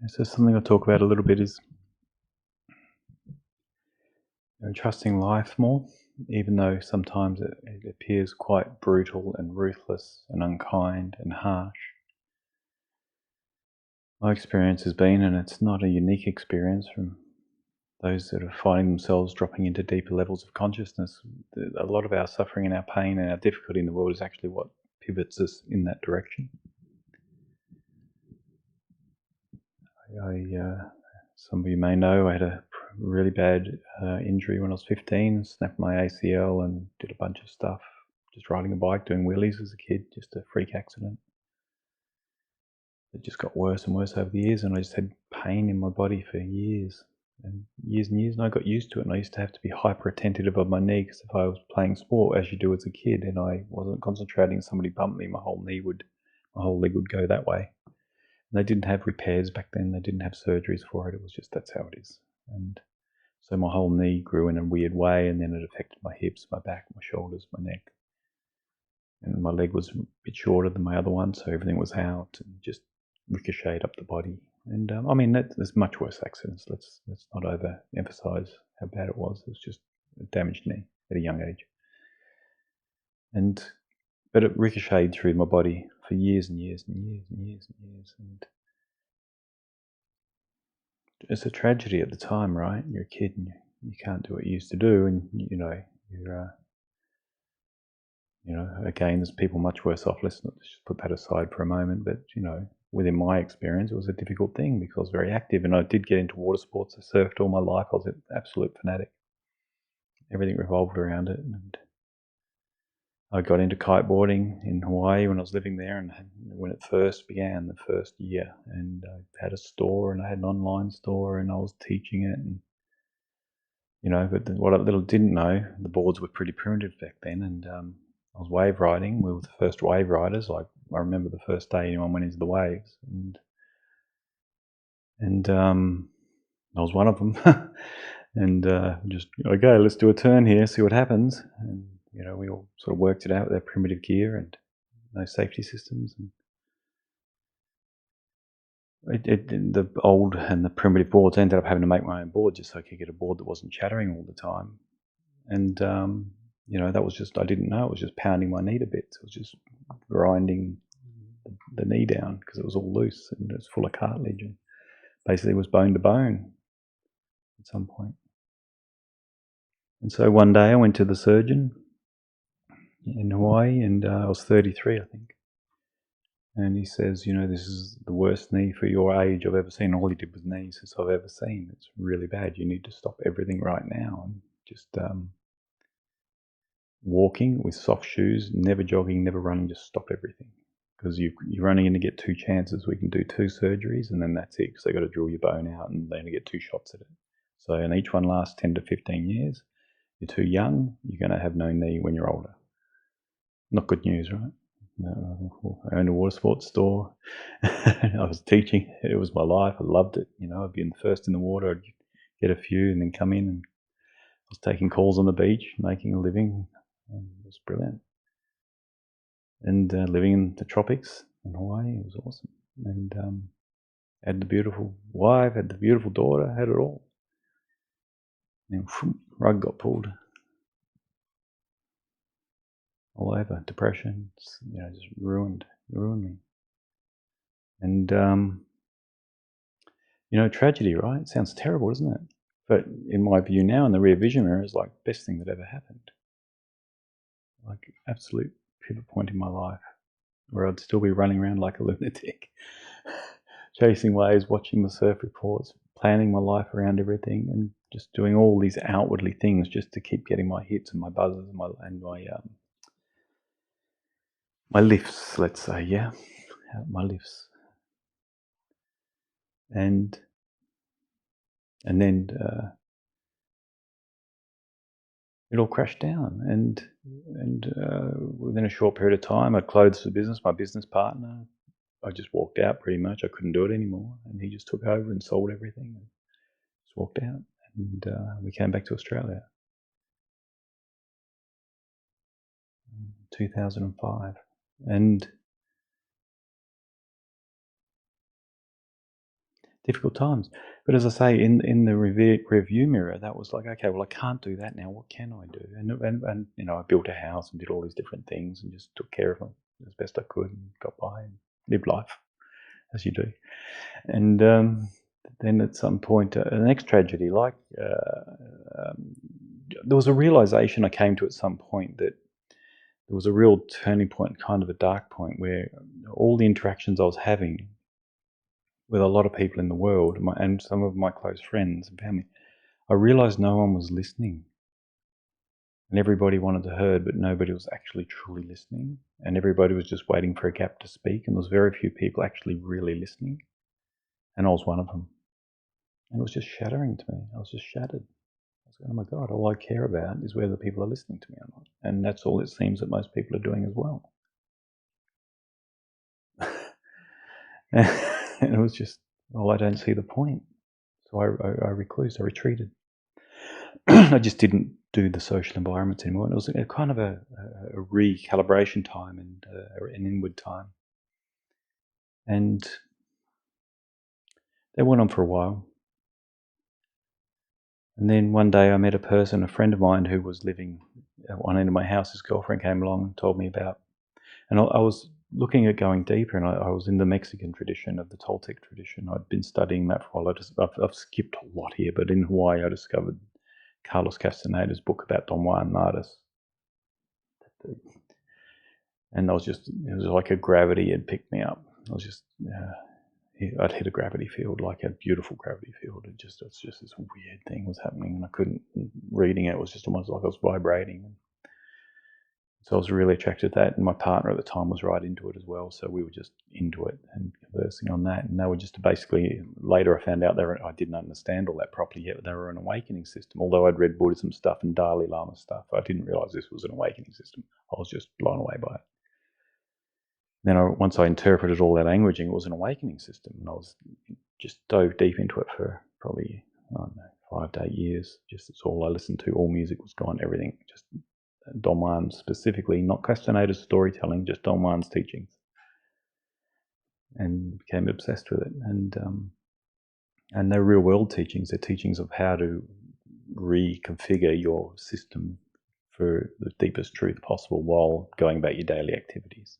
So something I talk about a little bit is trusting life more, even though sometimes it appears quite brutal and ruthless and unkind and harsh. My experience has been, and it's not a unique experience from those that are finding themselves dropping into deeper levels of consciousness, a lot of our suffering and our pain and our difficulty in the world is actually what pivots us in that direction. Some of you may know I had a really bad injury when I was 15, snapped my ACL and did a bunch of stuff, just riding a bike, doing wheelies as a kid, just a freak accident. It just got worse and worse over the years, and I just had pain in my body for years and years, and I got used to it, and I used to have to be hyper attentive of my knee, because if I was playing sport, as you do as a kid, and I wasn't concentrating, somebody bumped me, my whole leg would go that way. They didn't have repairs back then. They didn't have surgeries for it. It was just, that's how it is. And so my whole knee grew in a weird way, and then it affected my hips, my back, my shoulders, my neck. And my leg was a bit shorter than my other one, so everything was out and just ricocheted up the body. And I mean, there's much worse accidents. Let's not overemphasize how bad it was. It was just a damaged knee at a young age. But it ricocheted through my body for years and years and years and years and years. And it's a tragedy at the time, right? You're a kid and you can't do what you used to do, and again, there's people much worse off. Let's just put that aside for a moment. But within my experience, it was a difficult thing because I was very active, and I did get into water sports. I surfed all my life. I was an absolute fanatic. Everything revolved around it, and I got into kiteboarding in Hawaii when I was living there, and when it first began, the first year, and I had a store, and I had an online store, and I was teaching it, and but what I little didn't know, the boards were pretty primitive back then, and I was wave riding. We were the first wave riders. Like, I remember the first day anyone went into the waves, and I was one of them. And just, okay, let's do a turn here, see what happens. And we all sort of worked it out with our primitive gear and no safety systems. And the old and the primitive boards, I ended up having to make my own board just so I could get a board that wasn't chattering all the time. And that was just, I didn't know, it was just pounding my knee to bits. It was just grinding the knee down because it was all loose and it was full of cartilage, and basically it was bone to bone at some point. And so one day I went to the surgeon in Hawaii, and I was 33, I think. And he says, this is the worst knee for your age I've ever seen. All he did was knees since I've ever seen. It's really bad. You need to stop everything right now. And just walking with soft shoes, never jogging, never running, just stop everything. Because you're only going to get 2 chances. We can do 2 surgeries, and then that's it, because they've got to drill your bone out, and they only get 2 shots at it. So, and each one lasts 10 to 15 years. You're too young, you're going to have no knee when you're older. Not good news, right? I owned a water sports store. I was teaching. It was my life. I loved it. I'd be the first in the water. I'd get a few and then come in, and I was taking calls on the beach, making a living. And it was brilliant. And living in the tropics in Hawaii, it was awesome. And had the beautiful wife, had the beautiful daughter, had it all. And then rug got pulled all over. Depression, just ruined me. And tragedy, right? It sounds terrible, doesn't it? But in my view now, in the rear vision mirror, is like the best thing that ever happened. Like, absolute pivot point in my life, where I'd still be running around like a lunatic, chasing waves, watching the surf reports, planning my life around everything, and just doing all these outwardly things just to keep getting my hits and my buzzes and my lifts, let's say, yeah, my lifts, and then it all crashed down, and within a short period of time, I closed the business. My business partner, I just walked out pretty much. I couldn't do it anymore, and he just took over and sold everything and just walked out. And we came back to Australia in 2005, and difficult times. But as I say, in the review mirror, that was like, okay, well, I can't do that now. What can I do? And you know, I built a house and did all these different things and just took care of them as best I could and got by and lived life as you do. And then at some point, the next tragedy, there was a realization I came to at some point that there was a real turning point, kind of a dark point, where all the interactions I was having with a lot of people in the world and some of my close friends and family, I realized no one was listening. And everybody wanted to heard, but nobody was actually truly listening. And everybody was just waiting for a gap to speak. And there was very few people actually really listening. And I was one of them. And it was just shattering to me. I was just shattered. I was going, oh my God, all I care about is whether people are listening to me or not. And that's all it seems that most people are doing as well. And it was just, well, I don't see the point. So I reclused, I retreated. I just didn't do the social environments anymore. And it was a kind of a recalibration time and an inward time. And that went on for a while. And then one day I met a person, a friend of mine, who was living at one end of my house. His girlfriend came along and told me about, and I was looking at going deeper, and I was in the Mexican tradition of the Toltec tradition. I'd been studying that for a while. I've skipped a lot here, but in Hawaii I discovered Carlos Castaneda's book about Don Juan Matus. And it was like a gravity had picked me up. I'd hit a gravity field, like a beautiful gravity field. It was just this weird thing was happening, and I couldn't, reading it was just almost like I was vibrating. So I was really attracted to that, and my partner at the time was right into it as well. So we were just into it and conversing on that. And they were just basically, later I found out I didn't understand all that properly yet, but they were an awakening system. Although I'd read Buddhism stuff and Dalai Lama stuff, I didn't realize this was an awakening system. I was just blown away by it. Then once I interpreted all that languaging, it was an awakening system, and I was just dove deep into it for probably, I don't know, 5 to 8 years. Just that's all I listened to. All music was gone, everything. Just Don Juan specifically, not Castaneda's storytelling, just Don Juan's teachings, and became obsessed with it. And they're real world teachings. They're teachings of how to reconfigure your system for the deepest truth possible while going about your daily activities,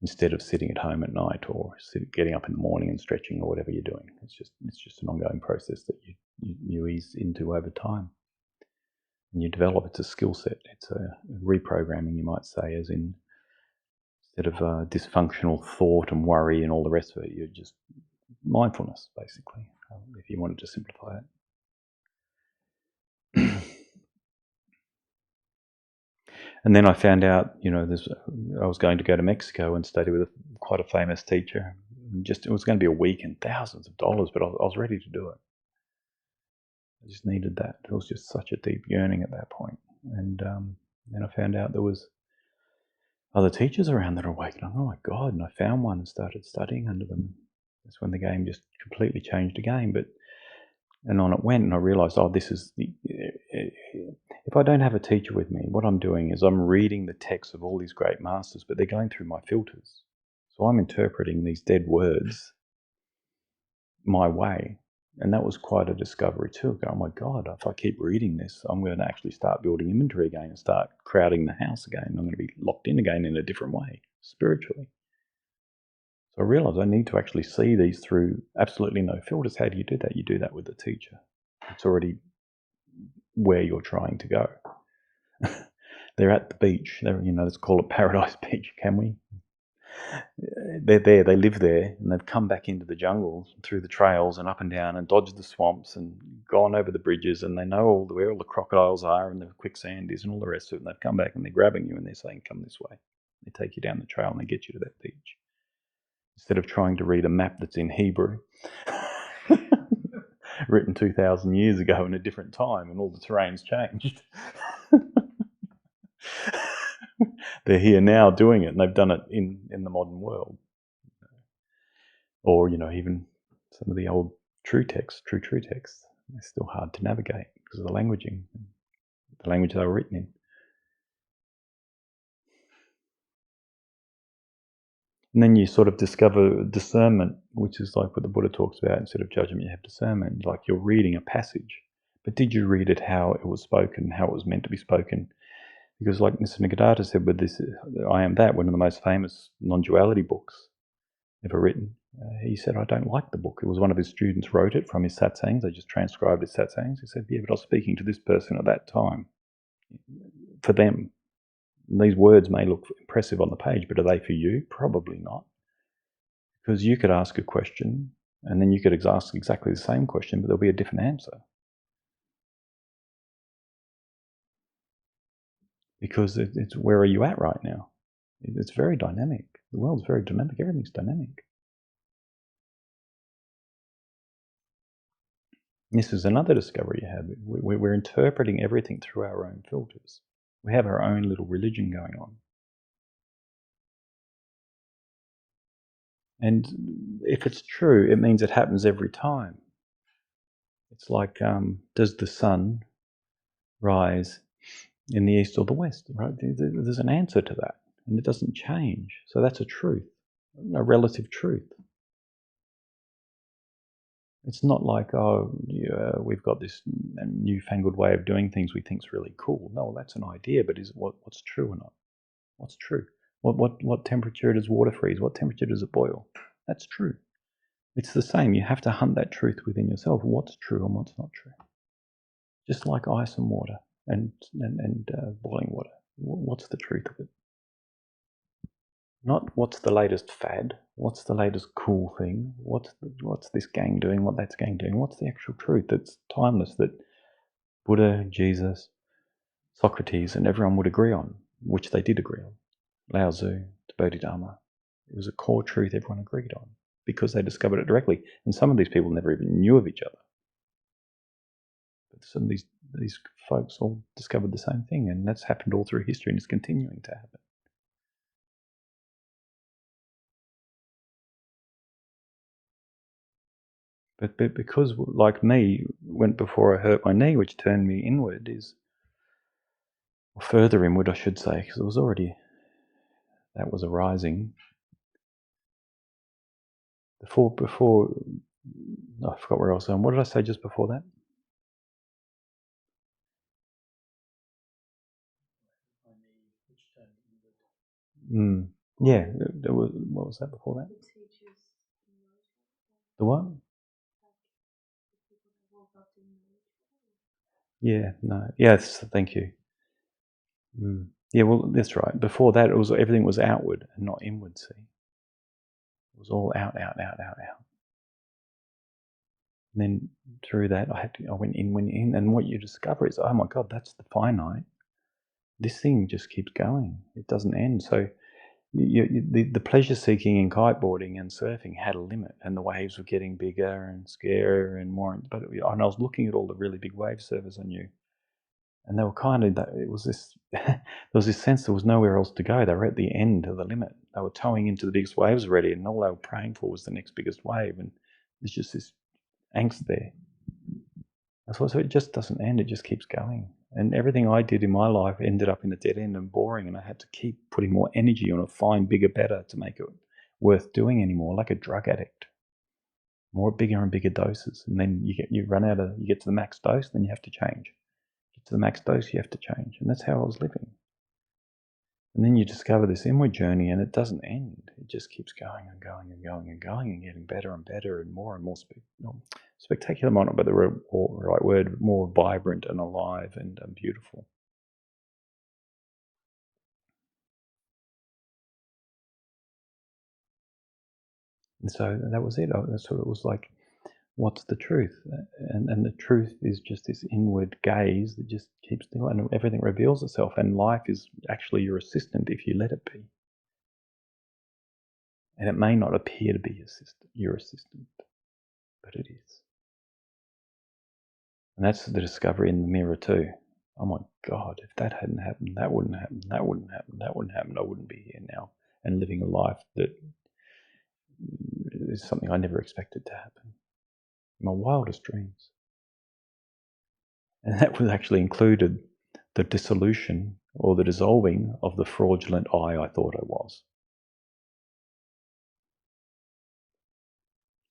instead of sitting at home at night or getting up in the morning and stretching or whatever you're doing. It's just an ongoing process that you ease into over time. And you develop, it's a skill set. It's a reprogramming, you might say, as in, instead of dysfunctional thought and worry and all the rest of it, you're just mindfulness, basically, if you wanted to simplify it. And then I found out, I was going to go to Mexico and study with quite a famous teacher. It was going to be a week and thousands of dollars, but I was ready to do it. I just needed that. It was just such a deep yearning at that point. And then I found out there was other teachers around that are awakening. Oh my God. And I found one and started studying under them. That's when the game just completely changed again. And on it went, and I realized, if I don't have a teacher with me, what I'm doing is I'm reading the texts of all these great masters, but they're going through my filters. So I'm interpreting these dead words my way. And that was quite a discovery too. Oh my God, if I keep reading this, I'm going to actually start building inventory again and start crowding the house again. I'm going to be locked in again in a different way, spiritually. So I realized I need to actually see these through absolutely no filters. How do you do that? You do that with the teacher. It's already where you're trying to go. They're at the beach. Let's call it Paradise Beach, can we? They're there, they live there, and they've come back into the jungle through the trails and up and down and dodged the swamps and gone over the bridges, and they know where all the crocodiles are and the quicksand is and all the rest of it, and they've come back and they're grabbing you and they're saying, come this way. They take you down the trail and they get you to that beach. Instead of trying to read a map that's in Hebrew, written 2,000 years ago in a different time, and all the terrain's changed. They're here now doing it, and they've done it in the modern world. Or, even some of the old true texts, they're still hard to navigate because of the languaging, the language they were written in. And then you sort of discover discernment, which is like what the Buddha talks about. Instead of judgment, you have discernment. Like you're reading a passage, but did you read it how it was spoken, how it was meant to be spoken? Because like Nisargadatta said with this, I Am That, one of the most famous non-duality books ever written, he said, I don't like the book. It was one of his students wrote it from his satsangs. They just transcribed his satsangs. He said, yeah, but I was speaking to this person at that time. For them, these words may look impressive on the page, but are they for you? Probably not. Because you could ask a question, and then you could ask exactly the same question, but there'll be a different answer. Because it's where are you at right now? It's very dynamic. The world's very dynamic. Everything's dynamic. This is another discovery you have. We're interpreting everything through our own filters. We have our own little religion going on. And if it's true, it means it happens every time. It's like, does the sun rise in the east or the west, right? There's an answer to that, and it doesn't change. So that's a truth, a relative truth. It's not like, oh, yeah, we've got this newfangled way of doing things we think's really cool. No, that's an idea, but is it what's true or not? What's true? What temperature does water freeze? What temperature does it boil? That's true. It's the same. You have to hunt that truth within yourself. What's true and what's not true? Just like ice and water and boiling water. What's the truth of it? Not what's the latest fad. What's the latest cool thing? What's this gang doing? What that's gang doing? What's the actual truth that's timeless, that Buddha, Jesus, Socrates, and everyone would agree on, which they did agree on. Lao Tzu, the Bodhidharma. It was a core truth everyone agreed on because they discovered it directly. And some of these people never even knew of each other. But some of these folks all discovered the same thing, and that's happened all through history and is continuing to happen. But because, like me, went before I hurt my knee, which turned me inward, or further inward, I should say, because it was already, that was arising. Before, I forgot where I was going. What did I say just before that? Yeah, what was that before that? The what? Yeah, no. Yes, thank you. Yeah, well, that's right. Before that, everything was outward and not inward, see? It was all out. And then through that, I went in, and what you discover is, oh my God, that's the finite. This thing just keeps going. It doesn't end. So the pleasure seeking in kiteboarding and surfing had a limit, and the waves were getting bigger and scarier and more. But and I was looking at all the really big wave surfers I knew, and they were kind of, it was this, there was this sense there was nowhere else to go. They were at the end of the limit. They were towing into the biggest waves already, and all they were praying for was the next biggest wave. And there's just this angst there. So it just doesn't end. It just keeps going. And everything I did in my life ended up in a dead end and boring, and I had to keep putting more energy on it, find bigger, better to make it worth doing anymore, like a drug addict. More bigger and bigger doses, and then you get to the max dose, then you have to change. Get to the max dose, you have to change, and that's how I was living. And then you discover this inward journey, and it doesn't end. It just keeps going and going and going and going, and getting better and better and more spectacular might not be the right word, but more vibrant and alive and beautiful. And so that was it. That's what it was like. What's the truth? And the truth is just this inward gaze that just keeps still, and everything reveals itself. And life is actually your assistant if you let it be. And it may not appear to be your assistant, but it is. And that's the discovery in the mirror too. Oh my God, if that hadn't happened, that wouldn't happen, that wouldn't happen, that wouldn't happen, I wouldn't be here now and living a life that is something I never expected to happen. My wildest dreams. And that was actually included the dissolution or the dissolving of the fraudulent I thought I was.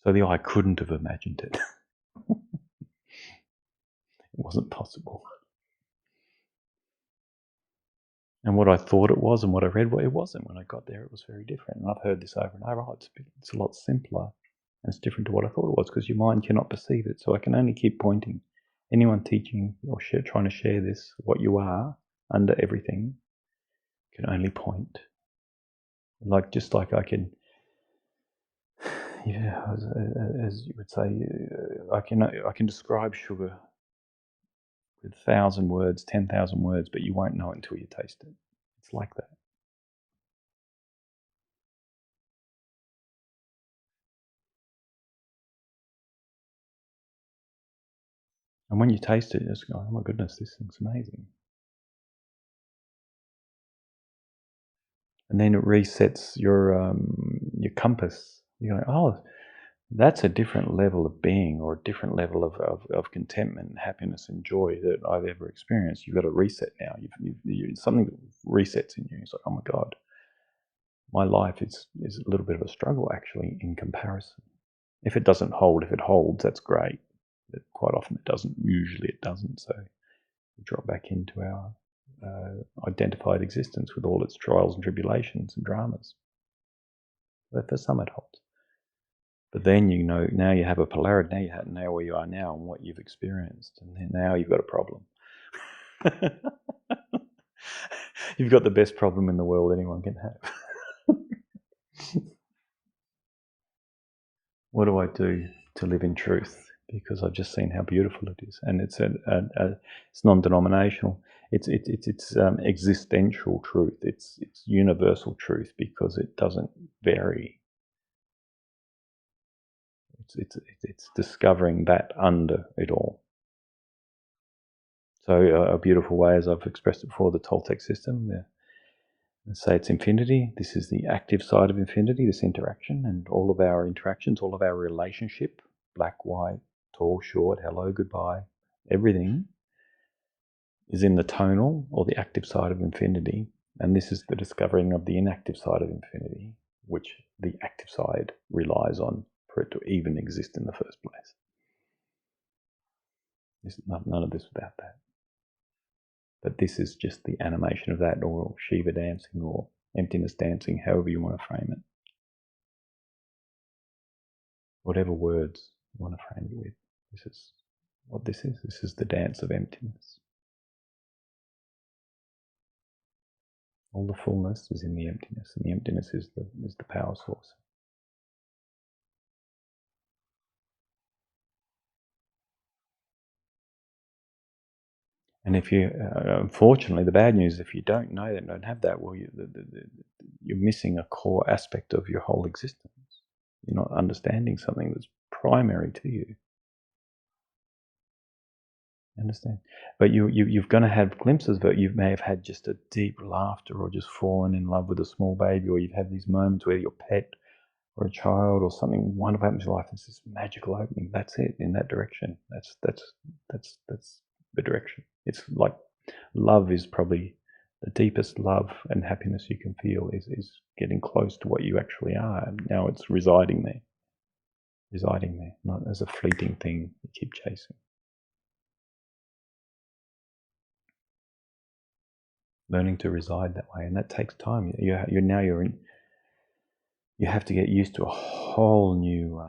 So the eye couldn't have imagined it. It wasn't possible. And what I thought it was and what I read, well, it wasn't. When I got there, it was very different. And I've heard this over and over. Oh, it's a lot simpler. And it's different to what I thought it was, because your mind cannot perceive it. So I can only keep pointing. Anyone teaching or trying to share this, what you are under everything, can only point. Just like I can, as you would say, I can describe sugar with 1,000 words, 10,000 words, but you won't know it until you taste it. It's like that. And when you taste it, you just go, oh my goodness, this thing's amazing. And then it resets your compass. You go, oh, that's a different level of being, or a different level of contentment and happiness and joy that I've ever experienced. You've got to reset now. Something resets in you. It's like, oh my God, my life is a little bit of a struggle actually in comparison. If it doesn't hold, if it holds, that's great. But quite often it doesn't. Usually it doesn't. So we drop back into our identified existence with all its trials and tribulations and dramas. But for some it holds. But then you know, now you have a polarity, now you know where you are now and what you've experienced, and then now you've got a problem. You've got the best problem in the world anyone can have. What do I do to live in truth? Because I've just seen how beautiful it is, and it's it's non-denominational. It's existential truth. It's universal truth because it doesn't vary. It's discovering that under it all. So a beautiful way, as I've expressed it before, the Toltec system. Let's say it's infinity. This is the active side of infinity, this interaction, and all of our interactions, all of our relationship, black, white, tall, short, hello, goodbye, everything is in the tonal or the active side of infinity. And this is the discovering of the inactive side of infinity, which the active side relies on for it to even exist in the first place. There's none of this without that. But this is just the animation of that, or Shiva dancing, or emptiness dancing, however you want to frame it. Whatever words you want to frame it with. This is what this is. This is the dance of emptiness. All the fullness is in the emptiness, and the emptiness is the power source. And if you, unfortunately, the bad news, if you don't know that, don't have that, well, you're missing a core aspect of your whole existence. You're not understanding something that's primary to you. Understand? But you're going to have glimpses of it. You may have had just a deep laughter, or just fallen in love with a small baby, or you've had these moments where your pet or a child or something wonderful happens in your life. It's this magical opening. That's it, in that direction. That's the direction. It's like love is probably the deepest love and happiness you can feel is getting close to what you actually are. And now it's residing there, not as a fleeting thing you keep chasing. Learning to reside that way, and that takes time. You have to get used to a whole new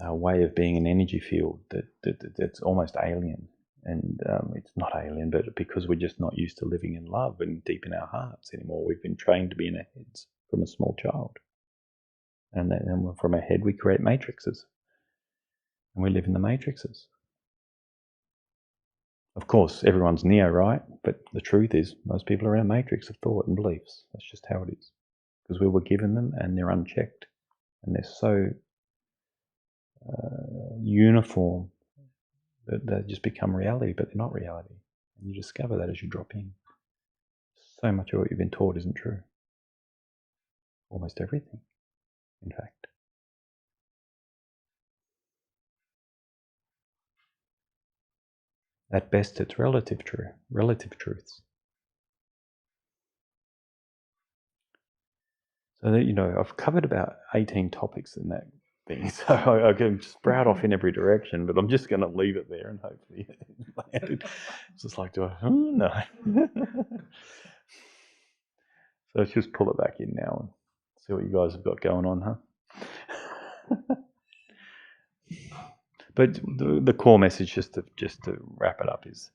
way of being an energy field that's almost alien. And it's not alien, but because we're just not used to living in love and deep in our hearts anymore. We've been trained to be in our heads from a small child. And then from our head we create matrices. And we live in the matrices. Of course, everyone's Neo, right? But the truth is, most people are in a matrix of thought and beliefs. That's just how it is. Because we were given them and they're unchecked. And they're so uniform that they just become reality, but they're not reality. And you discover that as you drop in. So much of what you've been taught isn't true. Almost everything, in fact. At best, it's relative truths. So that, I've covered about 18 topics in that thing. So I can sprout off in every direction, but I'm just going to leave it there and hopefully it landed. It's just like, do I? No. So let's just pull it back in now and see what you guys have got going on, huh? But the core message, just to wrap it up, is,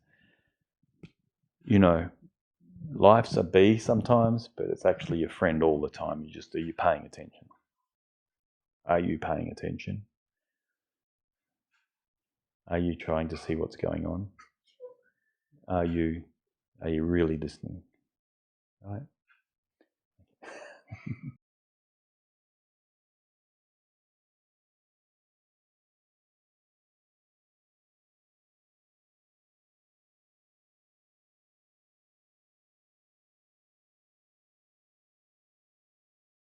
life's a bee sometimes, but it's actually your friend all the time. Are you paying attention? Are you paying attention? Are you trying to see what's going on? Are you really listening? Right?